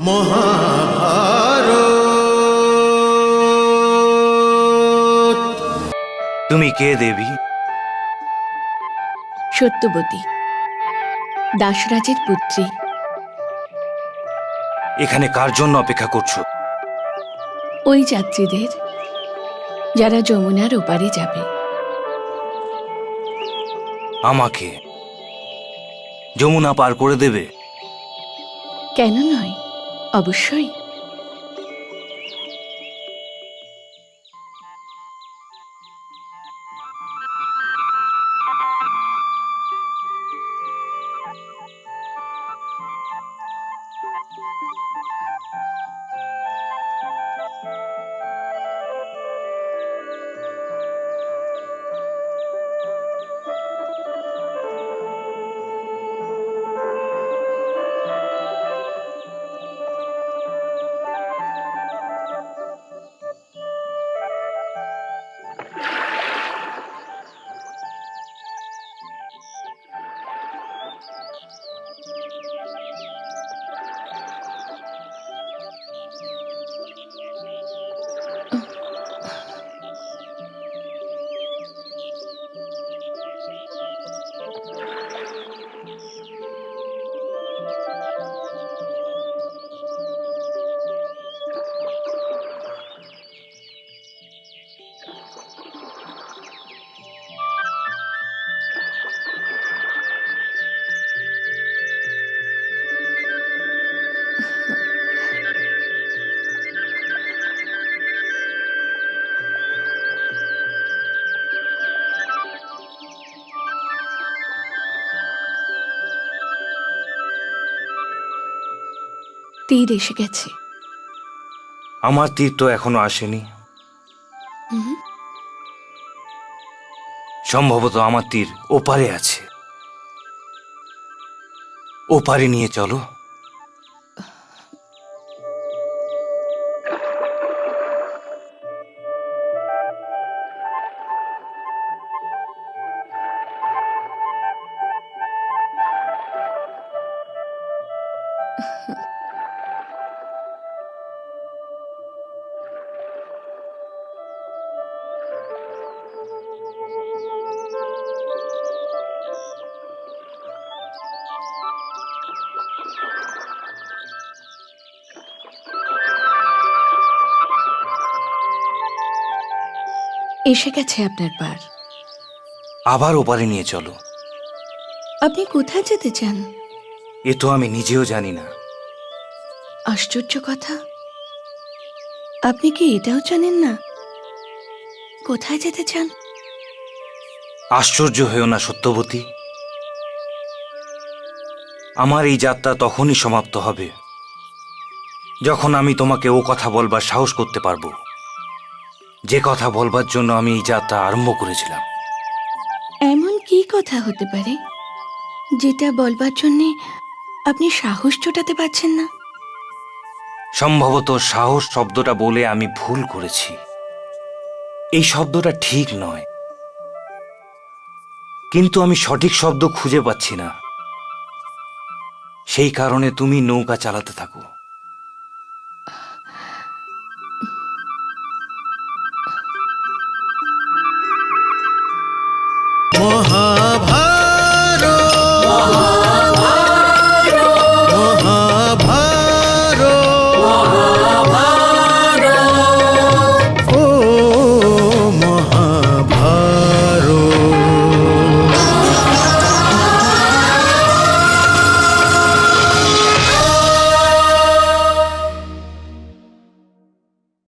মহাভারত। তুমি কে দেবী? সত্যবতী, দাসরাজের পুত্রী। এখানে কার জন্য অপেক্ষা করছো? ওই যাত্রীদের যারা যমুনার ওপারে যাবে। আমাকে যমুনা পার করে দেবে? কেন নয়, অবশ্যই। তীর এসে গেছে। আমার তীর তো এখনো আসেনি। সম্ভবত আমার তীর ওপারে আছে। ওপারে নিয়ে চলো। এসে গেছে আপনার পার। আবার ওপারে নিয়ে চলো। আপনি কোথায় যেতে চান? এ তো আমি নিজেও জানি না। আশ্চর্য কথা, আপনি কি এটাও জানেন না কোথায় যেতে চান? আশ্চর্য হয়েও না সত্যবতী। আমার এই যাত্রা তখনই সমাপ্ত হবে যখন আমি তোমাকে ও কথা বলবার সাহস করতে পারবো, যে কথা বলবার জন্য আমি এই যাত্রা আরম্ভ করেছিলাম। এমন কি কথা হতে পারে যেটা বলবার জন্যে আপনি সাহস জোটাতে পারছেন না? সম্ভবত সাহস শব্দটা বলে আমি ভুল করেছি। এই শব্দটা ঠিক নয়, কিন্তু আমি সঠিক শব্দ খুঁজে পাচ্ছি না। সেই কারণে তুমি নৌকা চালাতে থাকো। মহা